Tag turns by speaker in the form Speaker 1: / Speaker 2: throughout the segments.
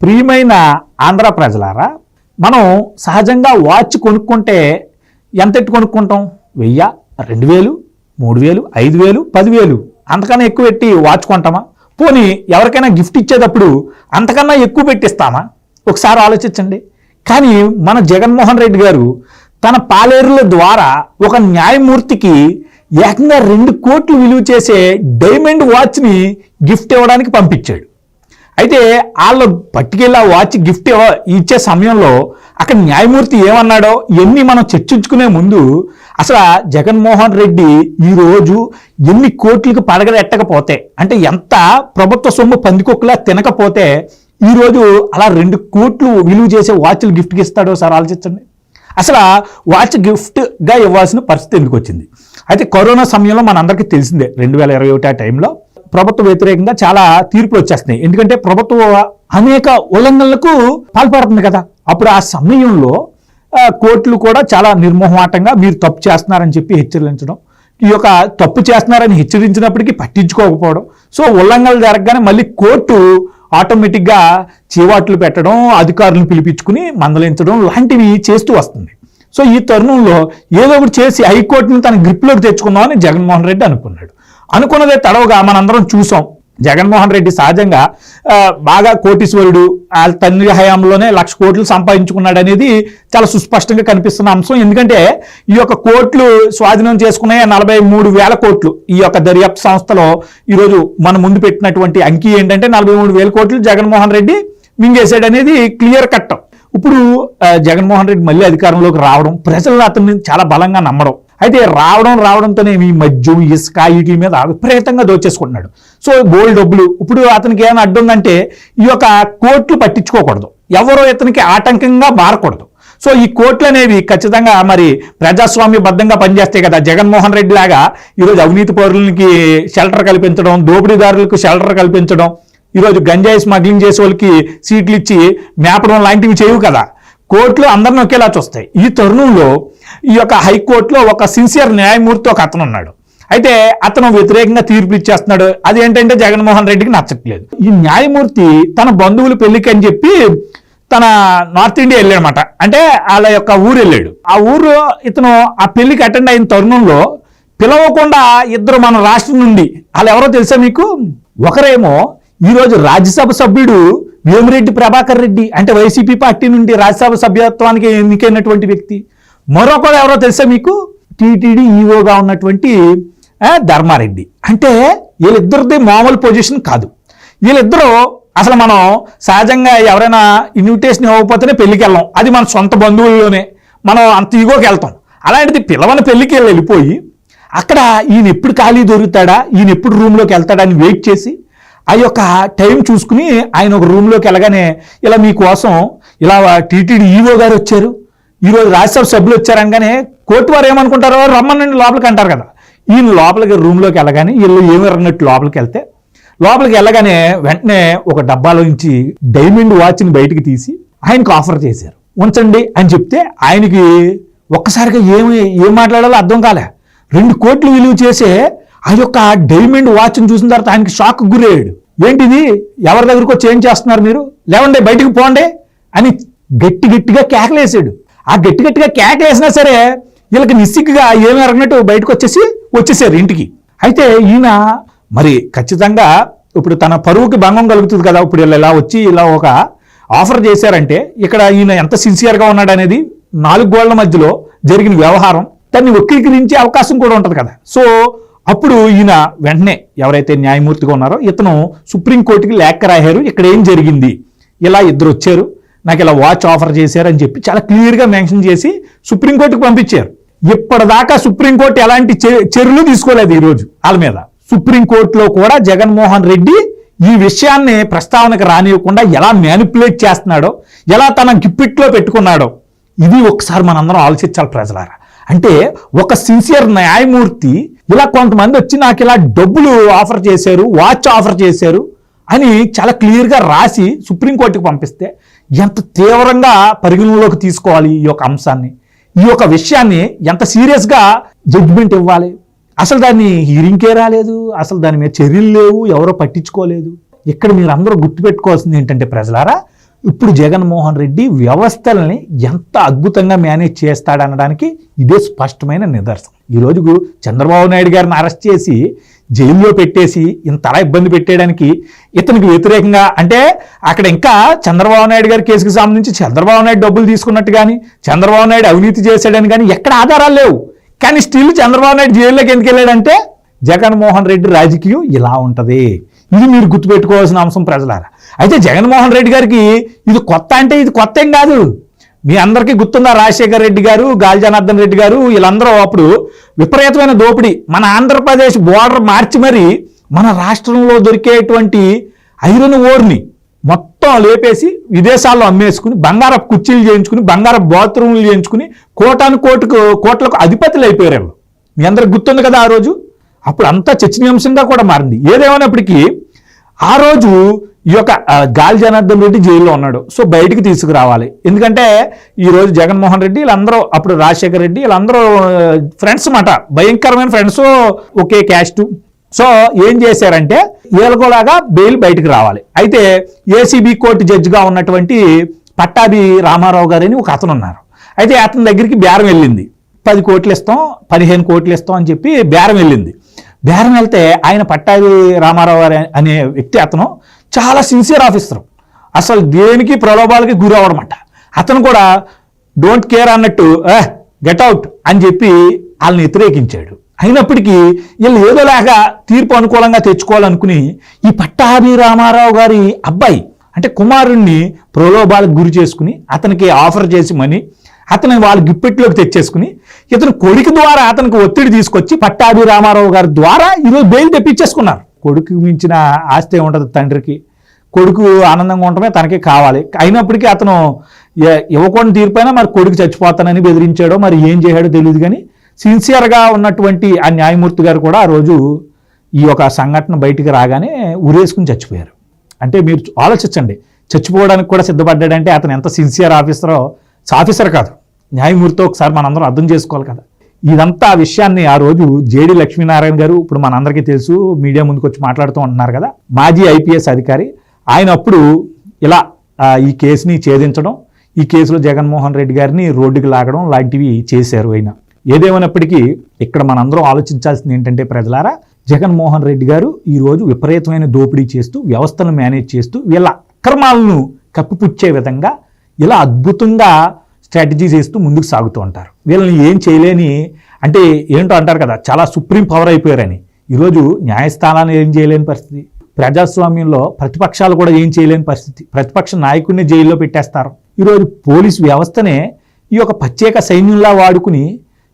Speaker 1: ప్రియమైన ఆంధ్ర ప్రజలారా, మనం సహజంగా వాచ్ కొనుక్కుంటే ఎంత ఎట్టు కొనుక్కుంటాం? 1000, 2000, 3000, 5000, 10,000 అంతకన్నా ఎక్కువ పెట్టి వాచ్ కొంటామా? పోనీ ఎవరికైనా గిఫ్ట్ ఇచ్చేటప్పుడు అంతకన్నా ఎక్కువ పెట్టిస్తామా? ఒకసారి ఆలోచించండి. కానీ మన జగన్మోహన్ రెడ్డి గారు తన పాలేరుల ద్వారా ఒక న్యాయమూర్తికి ఏకంగా 2 కోట్లు విలువ చేసే డైమండ్ వాచ్ని గిఫ్ట్ ఇవ్వడానికి పంపించాడు. అయితే వాళ్ళు పట్టుకెళ్ళి ఆ వాచ్ గిఫ్ట్ ఇచ్చే సమయంలో అక్కడ న్యాయమూర్తి ఏమన్నాడో ఎన్ని మనం చర్చించుకునే ముందు అసలు జగన్మోహన్ రెడ్డి ఈరోజు ఎన్ని కోట్లకు పడగలెట్టకపోతే, అంటే ఎంత ప్రభుత్వ సొమ్ము పందికొక్కులా తినకపోతే ఈరోజు అలా 2 కోట్లు విలువ చేసే వాచ్లు గిఫ్ట్కి ఇస్తాడో సార్ ఆలోచించండి. అసలు వాచ్ గిఫ్ట్గా ఇవ్వాల్సిన పరిస్థితి ఎందుకు వచ్చింది? అయితే కరోనా సమయంలో మనందరికీ తెలిసిందే, 2021 ఆ టైంలో ప్రభుత్వ వ్యతిరేకంగా చాలా తీర్పులు వచ్చేస్తున్నాయి. ఎందుకంటే ప్రభుత్వం అనేక ఉల్లంఘనలకు పాల్పడుతుంది కదా. అప్పుడు ఆ సమయంలో కోర్టులు కూడా చాలా నిర్మోహమాటంగా మీరు తప్పు చేస్తున్నారని చెప్పి హెచ్చరించడం, ఈ యొక్క తప్పు చేస్తున్నారని హెచ్చరించినప్పటికీ పట్టించుకోకపోవడం, సో ఉల్లంఘనలు జరగగానే మళ్ళీ కోర్టు ఆటోమేటిక్గా చీవాట్లు పెట్టడం, అధికారులను పిలిపించుకుని మందలించడం లాంటివి చేస్తూ వస్తుంది. సో ఈ తరుణంలో ఏదో ఒకటి చేసి హైకోర్టును తన గ్రిప్లోకి తెచ్చుకుందామని జగన్మోహన్ రెడ్డి అనుకున్నదే తడవగా మనందరం చూసాం. జగన్మోహన్ రెడ్డి సహజంగా బాగా కోటీశ్వరుడు, వాళ్ళ తండ్రి హయాంలోనే 1,00,000 కోట్లు సంపాదించుకున్నాడు అనేది చాలా సుస్పష్టంగా కనిపిస్తున్న అంశం. ఎందుకంటే ఈ యొక్క కోట్లు స్వాధీనం చేసుకునే 43,000 కోట్లు ఈ యొక్క దర్యాప్తు సంస్థలో ఈరోజు మన ముందు పెట్టినటువంటి అంకీ ఏంటంటే 43,000 కోట్లు జగన్మోహన్ రెడ్డి మింగేశాడు అనేది క్లియర్ కట్. ఇప్పుడు జగన్మోహన్ రెడ్డి మళ్ళీ అధికారంలోకి రావడం, ప్రజలు అతన్ని చాలా బలంగా నమ్మడం, అయితే రావడంతోనే ఈ మద్యం, ఇసుక వీటి మీద విపరీతంగా దోచేసుకుంటున్నాడు. సో బోల్డ్ డబ్బులు. ఇప్పుడు అతనికి ఏమైనా అడ్డుందంటే ఈ యొక్క కోర్టులు పట్టించుకోకూడదు, ఎవరో ఇతనికి ఆటంకంగా మారకూడదు. సో ఈ కోర్టులు అనేవి ఖచ్చితంగా మరి ప్రజాస్వామ్యబద్ధంగా పనిచేస్తాయి కదా. జగన్మోహన్ రెడ్డి లాగా ఈరోజు అవినీతి పౌరులకి షెల్టర్ కల్పించడం, దోపిడీదారులకు షెల్టర్ కల్పించడం, ఈరోజు గంజాయి స్మగ్లింగ్ చేసే వాళ్ళకి సీట్లు ఇచ్చి మేపడం లాంటివి చేయవు కదా. కోర్టులు అందరిని ఒకేలా చూస్తాయి. ఈ తరుణంలో ఈ యొక్క హైకోర్టులో ఒక సిన్సియర్ న్యాయమూర్తి ఒక అతను ఉన్నాడు. అయితే అతను వ్యతిరేకంగా తీర్పు ఇచ్చేస్తున్నాడు. అది ఏంటంటే జగన్మోహన్ రెడ్డికి నచ్చట్లేదు. ఈ న్యాయమూర్తి తన బంధువుల పెళ్లికి అని చెప్పి తన నార్త్ ఇండియా వెళ్ళాడనమాట. అంటే వాళ్ళ యొక్క ఊరు వెళ్ళాడు. ఆ ఊరు ఇతను ఆ పెళ్లికి అటెండ్ అయిన తరుణంలో పిలవకుండా ఇద్దరు మన రాష్ట్రం నుండి, వాళ్ళు ఎవరో తెలుసా మీకు? ఒకరేమో ఈరోజు రాజ్యసభ సభ్యుడు వేమిరెడ్డి ప్రభాకర్ రెడ్డి, అంటే వైసీపీ పార్టీ నుండి రాజ్యసభ సభ్యత్వానికి ఎన్నికైనటువంటి వ్యక్తి. మరొకరు ఎవరో తెలుసా మీకు? టీటీడీ ఈఓగా ఉన్నటువంటి ధర్మారెడ్డి. అంటే వీళ్ళిద్దరిది మామూలు పొజిషన్ కాదు. వీళ్ళిద్దరూ అసలు మనం సహజంగా ఎవరైనా ఇన్విటేషన్ ఇవ్వకపోతేనే పెళ్లికి వెళ్ళాం, అది మన సొంత బంధువుల్లోనే మనం అంత ఈగోకి వెళ్తాం. అలాంటిది పిలవని పెళ్లికి వెళ్ళిపోయి అక్కడ ఈయన ఎప్పుడు ఖాళీ దొరుకుతాడా, ఈయన ఎప్పుడు రూమ్లోకి వెళ్తాడా అని వెయిట్ చేసి ఆ యొక్క టైం చూసుకుని ఆయన ఒక రూమ్లోకి వెళ్ళగానే ఇలా మీకోసం ఇలా టీటీడీ ఈఓ గారు వచ్చారు, ఈరోజు రాజ్యసభ సభ్యులు వచ్చారనగానే కోర్టు వారు ఏమనుకుంటారో రమ్మనండి లోపలికి అంటారు కదా. ఈయన లోపలికి రూమ్లోకి వెళ్ళగానే వీళ్ళు ఏమి అన్నట్టు లోపలికి వెళ్ళగానే వెంటనే ఒక డబ్బాలో నుంచి డైమండ్ వాచ్ని బయటికి తీసి ఆయనకు ఆఫర్ చేశారు, ఉంచండి అని చెప్తే ఆయనకి ఒక్కసారిగా ఏం మాట్లాడాలో అర్థం కాలే. 2 కోట్లు విలువ చేసే ఆ యొక్క డైమండ్ వాచ్ని చూసిన తర్వాత ఆయనకి షాక్ గురయ్యాడు. ఏంటిది, ఎవరి దగ్గరకు వచ్చి ఏం చేస్తున్నారు మీరు, లేవండి బయటికి పోండి అని గట్టిగా కేకలేసాడు. ఆ గట్టిగా కేకలేసినా సరే వీళ్ళకి నిస్సిగ్గుగా ఏమి అరగనట్టు బయటకు వచ్చేసారు ఇంటికి. అయితే ఈయన మరి ఖచ్చితంగా ఇప్పుడు తన పరువుకి భంగం కలుగుతుంది కదా. ఇప్పుడు వీళ్ళు ఇలా వచ్చి ఇలా ఒక ఆఫర్ చేశారంటే ఇక్కడ ఈయన ఎంత సిన్సియర్గా ఉన్నాడు అనేది 4 గోళ్ల మధ్యలో జరిగిన వ్యవహారం దాన్ని వక్రీకరించే అవకాశం కూడా ఉంటుంది కదా. సో అప్పుడు ఈయన వెంటనే ఎవరైతే న్యాయమూర్తిగా ఉన్నారో ఇతను సుప్రీంకోర్టుకి లేఖ రాశారు, ఇక్కడ ఏం జరిగింది, ఇలా ఇద్దరు వచ్చారు, నాకు ఇలా వాచ్ ఆఫర్ చేశారు అని చెప్పి చాలా క్లియర్గా మెన్షన్ చేసి సుప్రీంకోర్టుకి పంపించారు. ఇప్పటిదాకా సుప్రీంకోర్టు ఎలాంటి చర్యలు తీసుకోలేదు ఈరోజు వాళ్ళ మీద. సుప్రీంకోర్టులో కూడా జగన్మోహన్ రెడ్డి ఈ విషయాన్ని ప్రస్తావనకు రానివ్వకుండా ఎలా మ్యానిపులేట్ చేస్తున్నాడో, ఎలా తన గిప్పిట్లో పెట్టుకున్నాడో ఇది ఒకసారి మనందరం ఆలోచించాలి ప్రజలారా. అంటే ఒక సిన్సియర్ న్యాయమూర్తి ఇలా కొంతమంది వచ్చి నాకు ఇలా డబ్బులు ఆఫర్ చేశారు, వాచ్ ఆఫర్ చేశారు అని చాలా క్లియర్గా రాసి సుప్రీంకోర్టుకి పంపిస్తే ఎంత తీవ్రంగా పరిగణలోకి తీసుకోవాలి ఈ యొక్క అంశాన్ని, ఈ యొక్క విషయాన్ని ఎంత సీరియస్గా జడ్జిమెంట్ ఇవ్వాలి. అసలు దాన్ని హీరింగ్కే రాలేదు, అసలు దాని మీద చర్యలు లేవు, ఎవరో పట్టించుకోలేదు. ఇక్కడ మీరు అందరూ గుర్తుపెట్టుకోవాల్సింది ఏంటంటే ప్రజలారా, ఇప్పుడు జగన్మోహన్ రెడ్డి వ్యవస్థల్ని ఎంత అద్భుతంగా మేనేజ్ చేస్తాడనడానికి ఇదే స్పష్టమైన నిదర్శనం. ఈరోజు చంద్రబాబు నాయుడు గారిని అరెస్ట్ చేసి జైల్లో పెట్టేసి ఇంతలా ఇబ్బంది పెట్టేయడానికి ఇతనికి వ్యతిరేకంగా, అంటే అక్కడ ఇంకా చంద్రబాబు నాయుడు గారి కేసుకు సంబంధించి చంద్రబాబు నాయుడు డబ్బులు తీసుకున్నట్టు కానీ చంద్రబాబు నాయుడు అవినీతి చేశాడని కానీ ఎక్కడ ఆధారాలు లేవు. కానీ స్టిల్ చంద్రబాబు నాయుడు జైల్లోకి ఎందుకు వెళ్ళాడంటే జగన్మోహన్ రెడ్డి రాజకీయం ఇలా ఉంటుంది. ఇది మీరు గుర్తుపెట్టుకోవాల్సిన అంశం ప్రజలారా. అయితే జగన్మోహన్ రెడ్డి గారికి ఇది కొత్త అంటే ఇది కొత్త ఏం కాదు. మీ అందరికీ గుర్తుందా, రాజశేఖర రెడ్డి గారు, గాలి జనార్దన్ రెడ్డి గారు వీళ్ళందరూ అప్పుడు విపరీతమైన దోపిడీ, మన ఆంధ్రప్రదేశ్ బోర్డర్ మార్చి మరి మన రాష్ట్రంలో దొరికేటువంటి ఐరన్ ఓర్ని మొత్తం లేపేసి విదేశాల్లో అమ్మేసుకుని బంగారపు కుర్చీలు చేయించుకుని బంగారపు బాత్రూములు చేయించుకుని కోట్లకు అధిపతులు అయిపోయారు. మీ అందరికి గుర్తుంది కదా ఆ రోజు. అప్పుడు అంతా చర్చనీయాంశంగా కూడా మారింది. ఏదేమైనప్పటికీ ఆ రోజు ఈ యొక్క గాలి జనార్దన్ రెడ్డి జైల్లో ఉన్నాడు. సో బయటికి తీసుకురావాలి. ఎందుకంటే ఈరోజు జగన్మోహన్ రెడ్డి వీళ్ళందరూ, అప్పుడు రాజశేఖర రెడ్డి వీళ్ళందరూ ఫ్రెండ్స్ మాట, భయంకరమైన ఫ్రెండ్స్, ఒకే క్యాస్ట్. సో ఏం చేశారంటే వీళ్ళకోలాగా బెయిల్ బయటకు రావాలి. అయితే ఏసీబీ కోర్టు జడ్జిగా ఉన్నటువంటి పట్టాభి రామారావు గారని ఒక అతను ఉన్నారు. అయితే అతని దగ్గరికి బేరం వెళ్ళింది. 10 కోట్లు ఇస్తాం, 15 కోట్లు ఇస్తాం అని చెప్పి బేరం వెళ్ళింది. బేరం వెళ్తే ఆయన పట్టాభి రామారావు గారు అనే వ్యక్తి అతను చాలా సిన్సియర్ ఆఫీసర్, అసలు దేనికి ప్రలోభాలకి గురి అవ్వడమాట. అతను కూడా డోంట్ కేర్ అన్నట్టు గెట్ అవుట్ అని చెప్పి వాళ్ళని వ్యతిరేకించాడు. అయినప్పటికీ వీళ్ళు ఏదోలాగా తీర్పు అనుకూలంగా తెచ్చుకోవాలనుకుని ఈ పట్టాభి రామారావు గారి అబ్బాయి అంటే కుమారుణ్ణి ప్రలోభాలకు గురి చేసుకుని అతనికి ఆఫర్ చేసి మనీ అతను వాళ్ళ గిప్పెట్లోకి తెచ్చేసుకుని ఇతను కొడుకు ద్వారా అతనికి ఒత్తిడి తీసుకొచ్చి పట్టాభి రామారావు గారి ద్వారా ఈరోజు బెయిల్ తెప్పించేసుకున్నారు. కొడుకు మించిన ఆస్తి ఉంటుంది తండ్రికి, కొడుకు ఆనందంగా ఉండటమే తనకి కావాలి. అయినప్పటికీ అతను ఇవ్వకుండా తీర్పైనా మరి కొడుకు చచ్చిపోతానని బెదిరించాడో మరి ఏం చేశాడో తెలియదు. కానీ సిన్సియర్గా ఉన్నటువంటి ఆ న్యాయమూర్తి గారు కూడా ఆ రోజు ఈ యొక్క సంఘటన బయటికి రాగానే ఉరేసుకుని చచ్చిపోయారు. అంటే మీరు ఆలోచించండి, చచ్చిపోవడానికి కూడా సిద్ధపడ్డాడంటే అతను ఎంత సిన్సియర్ ఆఫీసరో. ఆఫీసర్ కాదు, న్యాయమూర్తి. ఒకసారి మనందరం అర్థం చేసుకోవాలి కదా. ఇదంతా ఆ విషయాన్ని ఆ రోజు జేడి లక్ష్మీనారాయణ గారు, ఇప్పుడు మనందరికీ తెలుసు, మీడియా ముందుకు వచ్చి మాట్లాడుతూ ఉంటున్నారు కదా, మాజీ ఐపీఎస్ అధికారి. ఆయన అప్పుడు ఇలా ఈ కేసుని ఛేదించడం, ఈ కేసులో జగన్మోహన్ రెడ్డి గారిని రోడ్డుకి లాగడం లాంటివి చేశారు. అయినా ఏదేమైనప్పటికీ ఇక్కడ మనందరం ఆలోచించాల్సింది ఏంటంటే ప్రజలారా, జగన్మోహన్ రెడ్డి గారు ఈరోజు విపరీతమైన దోపిడీ చేస్తూ వ్యవస్థను మేనేజ్ చేస్తూ వీళ్ళ అక్రమాలను కప్పిపుచ్చే విధంగా ఇలా అద్భుతంగా స్ట్రాటజీ చేస్తూ ముందుకు సాగుతూ ఉంటారు. వీళ్ళని ఏం చేయలేని, అంటే ఏంటో అంటారు కదా, చాలా సుప్రీం పవర్ అయిపోయారని. ఈరోజు న్యాయస్థానాన్ని ఏం చేయలేని పరిస్థితి, ప్రజాస్వామ్యంలో ప్రతిపక్షాలు కూడా ఏం చేయలేని పరిస్థితి. ప్రతిపక్ష నాయకుడిని జైల్లో పెట్టేస్తారు. ఈరోజు పోలీసు వ్యవస్థనే ఈ యొక్క ప్రత్యేక సైన్యంలా వాడుకుని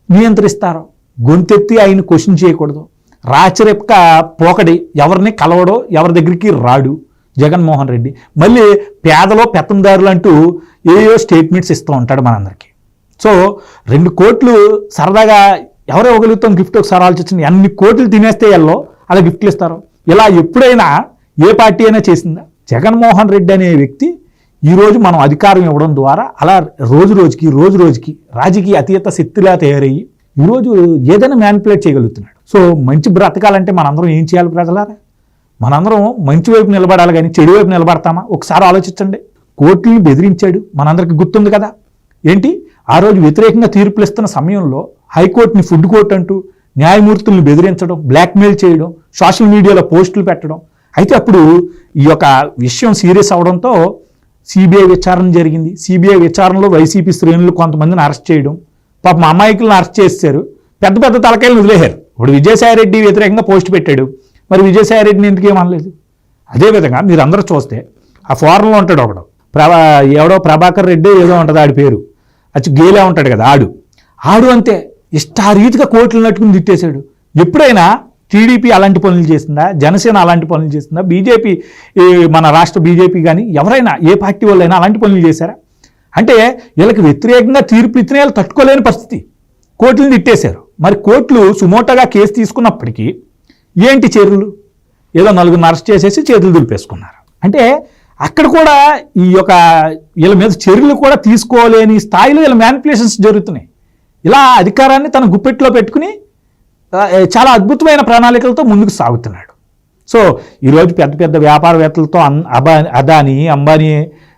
Speaker 1: నియంత్రిస్తారు. గొంతెత్తి ఆయన క్వశ్చన్ చేయకూడదు, రాచరిక పోకడి, ఎవరిని కలవడో ఎవరి దగ్గరికి రాడు జగన్మోహన్ రెడ్డి. మళ్ళీ పేదలో పెత్తందారులు అంటూ ఏయో స్టేట్మెంట్స్ ఇస్తూ ఉంటాడు మనందరికీ. సో 2 కోట్లు సరదాగా ఎవరో ఇవ్వగలుగుతాం గిఫ్ట్. ఒకసారి ఆలోచించండి, అన్ని కోట్లు తినేస్తే ఎల్లో అలా గిఫ్ట్లు ఇస్తారు. ఇలా ఎప్పుడైనా ఏ పార్టీ అయినా చేసిందా? జగన్మోహన్ రెడ్డి అనే వ్యక్తి ఈరోజు మనం అధికారం ఇవ్వడం ద్వారా అలా రోజు రోజుకి రాజకీయ అతీత శక్తిలా తయారయ్యి ఈరోజు ఏదైనా మ్యానిపులేట్ చేయగలుగుతున్నాడు. సో మంచి బ్రతకాలంటే మనందరం ఏం చేయాలి ప్రజలారా? మనందరం మంచి వైపు నిలబడాలి, కానీ చెడు వైపు నిలబడతామా? ఒకసారి ఆలోచించండి. కోర్టుని బెదిరించాడు, మనందరికి గుర్తుంది కదా. ఏంటి ఆ రోజు వ్యతిరేకంగా తీర్పులు ఇస్తున్న సమయంలో హైకోర్టుని ఫుడ్ కోర్టు అంటూ న్యాయమూర్తుల్ని బెదిరించడం, బ్లాక్మెయిల్ చేయడం, సోషల్ మీడియాలో పోస్టులు పెట్టడం. అయితే అప్పుడు ఈ యొక్క విషయం సీరియస్ అవడంతో సిబిఐ విచారణ జరిగింది. సిబిఐ విచారణలో వైసీపీ శ్రేణులు కొంతమందిని అరెస్ట్ చేయడం, పాపం అమాయకులను అరెస్ట్ చేశారు, పెద్ద పెద్ద తలకాయలను వదిలేశారు. ఇప్పుడు విజయసాయిరెడ్డి వ్యతిరేకంగా పోస్ట్ పెట్టాడు, మరి విజయసాయిరెడ్డిని ఎందుకు ఏమనలేదు? అదేవిధంగా మీరు అందరూ చూస్తే ఆ ఫారంలో ఉంటాడు ఒకడు, ఎవడో ప్రభాకర్ రెడ్డి ఏదో ఉంటుంది ఆడి పేరు, అచ్చి గేలే ఉంటాడు కదా, ఆడు అంతే ఇష్టారీతిగా కోట్లు నట్టుకుని తిట్టేశాడు. ఎప్పుడైనా టీడీపీ అలాంటి పనులు చేసిందా? జనసేన అలాంటి పనులు చేసిందా? బీజేపీ, మన రాష్ట్ర బీజేపీ కానీ ఎవరైనా ఏ పార్టీ వాళ్ళైనా అలాంటి పనులు చేశారా? అంటే వీళ్ళకి వ్యతిరేకంగా తీర్పు ఇచ్చిన వాళ్ళు తట్టుకోలేని పరిస్థితి, కోర్టులను తిట్టేశారు. మరి కోర్టులు సుమోటోగా కేసు తీసుకున్నప్పటికీ ఏంటి చర్యలు? ఏదో 4 అరెస్ట్ చేసేసి చేతులు దులిపేసుకున్నారు. అంటే అక్కడ కూడా ఈ యొక్క వీళ్ళ మీద చర్యలు కూడా తీసుకోలేని స్థాయిలో వీళ్ళ మ్యానిపులేషన్స్ జరుగుతున్నాయి. ఇలా అధికారాన్ని తన గుప్పెట్లో పెట్టుకుని చాలా అద్భుతమైన ప్రణాళికలతో ముందుకు సాగుతున్నాడు. సో ఈరోజు పెద్ద పెద్ద వ్యాపారవేత్తలతో అదానీ, అంబానీ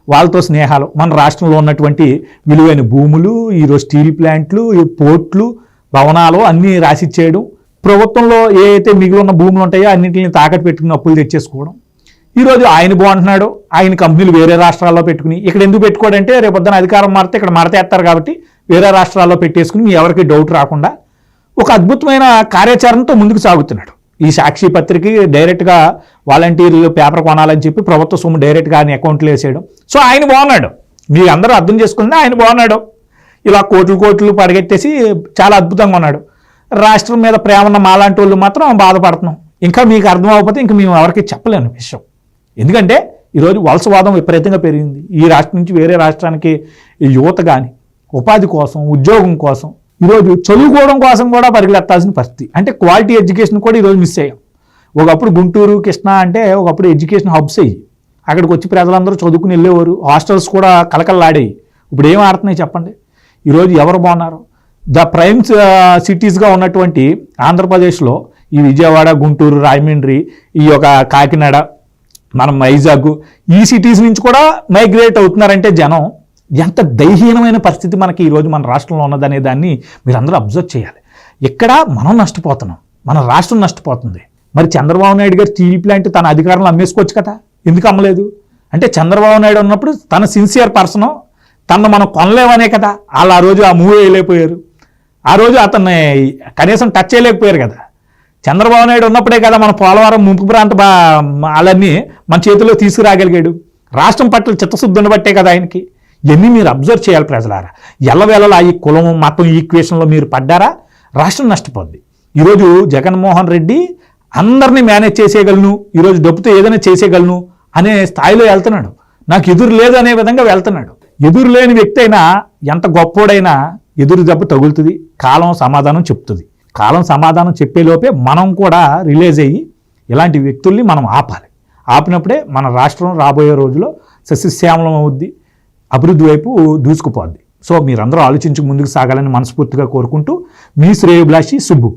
Speaker 1: వాళ్ళతో స్నేహాలు, మన రాష్ట్రంలో ఉన్నటువంటి విలువైన భూములు, ఈరోజు స్టీల్ ప్లాంట్లు, పోర్ట్లు, భవనాలు అన్నీ రాసిచ్చేయడం, ప్రభుత్వంలో ఏ అయితే మిగిలిన భూములు ఉంటాయో అన్నింటిని తాకట్టు పెట్టుకుని అప్పులు తెచ్చేసుకోవడం. ఈరోజు ఆయన బాగుంటున్నాడు, ఆయన కంపెనీలు వేరే రాష్ట్రాల్లో పెట్టుకుని ఇక్కడ ఎందుకు పెట్టుకోవడంటే రేపొద్దున అధికారం మారితే ఇక్కడ మడతేస్తారు కాబట్టి వేరే రాష్ట్రాల్లో పెట్టేసుకుని మీ ఎవరికి డౌట్ రాకుండా ఒక అద్భుతమైన కార్యాచరణతో ముందుకు సాగుతున్నాడు. ఈ సాక్షి పత్రిక డైరెక్ట్గా వాలంటీర్లు పేపర్ కొనాలని చెప్పి ప్రభుత్వ సొమ్ము డైరెక్ట్గా ఆయన అకౌంట్లో వేసేయడం. సో ఆయన బాగున్నాడు, మీరు అందరూ అర్థం చేసుకుంటే ఆయన బాగున్నాడు. ఇలా కోట్లు పడగెట్టేసి చాలా అద్భుతంగా ఉన్నాడు. రాష్ట్రం మీద ప్రేమ ఉన్న మాలాంటి వాళ్ళు మాత్రం బాధపడుతున్నాం. ఇంకా మీకు అర్థం అవ్వకపోతే ఇంకా మేము ఎవరికి చెప్పలేని విషయం. ఎందుకంటే ఈరోజు వలసవాదం విపరీతంగా పెరిగింది. ఈ రాష్ట్రం నుంచి వేరే రాష్ట్రానికి యువత కానీ ఉపాధి కోసం, ఉద్యోగం కోసం, ఈరోజు చదువుకోవడం కోసం కూడా పరిగెత్తాల్సిన పరిస్థితి. అంటే క్వాలిటీ ఎడ్యుకేషన్ కూడా ఈరోజు మిస్ అయ్యాం. ఒకప్పుడు గుంటూరు, కృష్ణా అంటే ఒకప్పుడు ఎడ్యుకేషన్ హబ్స్ అయ్యి అక్కడికి వచ్చి ప్రజలందరూ చదువుకుని వెళ్ళేవారు. హాస్టల్స్ కూడా కలకల్లాడేవి. ఇప్పుడు ఏం ఆడుతున్నాయి చెప్పండి? ఈరోజు ఎవరు బాగున్నారు? ద ప్రైమ్ సిటీస్గా ఉన్నటువంటి ఆంధ్రప్రదేశ్లో ఈ విజయవాడ, గుంటూరు, రాజమండ్రి, ఈ యొక్క కాకినాడ, మనం వైజాగ్, ఈ సిటీస్ నుంచి కూడా మైగ్రేట్ అవుతున్నారంటే జనం ఎంత దయహీనమైన పరిస్థితి మనకి ఈరోజు మన రాష్ట్రంలో ఉన్నదనే దాన్ని మీరు అందరూ అబ్జర్వ్ చేయాలి. ఇక్కడ మనం నష్టపోతున్నాం, మన రాష్ట్రం నష్టపోతుంది. మరి చంద్రబాబు నాయుడు గారు స్టీల్ ప్లాంట్ తన అధికారంలో అమ్మేసుకోవచ్చు కదా, ఎందుకు అమ్మలేదు? అంటే చంద్రబాబు నాయుడు ఉన్నప్పుడు తన సిన్సియర్ పర్సను, తను మనం కొనలేమనే కదా వాళ్ళు ఆ రోజు ఆ మూవీ వేయలేకపోయారు. ఆ రోజు అతన్ని కనీసం టచ్ చేయలేకపోయారు కదా. చంద్రబాబు నాయుడు ఉన్నప్పుడే కదా మన పోలవరం ముంపు ప్రాంత వాళ్ళన్నీ మన చేతిలో తీసుకురాగలిగాడు. రాష్ట్రం పట్ల చిత్తశుద్ధి ఉండబట్టే కదా ఆయనకి. ఇవన్నీ మీరు అబ్జర్వ్ చేయాలి ప్రజలారా. ఎల్లవేళలా ఈ కులం మతం ఈక్వేషన్లో మీరు పడ్డారా రాష్ట్రం నష్టపోద్ది. ఈరోజు జగన్మోహన్ రెడ్డి అందరినీ మేనేజ్ చేసేయగలను, ఈరోజు డబ్బుతో ఏదైనా చేసేయగలను అనే స్థాయిలో వెళ్తున్నాడు. నాకు ఎదురు లేదు అనే విధంగా వెళ్తున్నాడు. ఎదురు లేని వ్యక్తి అయినా ఎంత గొప్పోడైనా ఎదురు దెబ్బ తగులుతుంది. కాలం సమాధానం చెప్తుంది. కాలం సమాధానం చెప్పేలోపే మనం కూడా రిలీజ్ అయ్యి ఇలాంటి వ్యక్తుల్ని మనం ఆపాలి. ఆపినప్పుడే మన రాష్ట్రం రాబోయే రోజుల్లో సస్యశ్యామలం అవుద్ది, అభివృద్ధి వైపు దూసుకుపోద్ది. సో మీరందరూ ఆలోచించి ముందుకు సాగాలని మనస్ఫూర్తిగా కోరుకుంటూ మీ శ్రేయోభిలాషి సుబ్బు.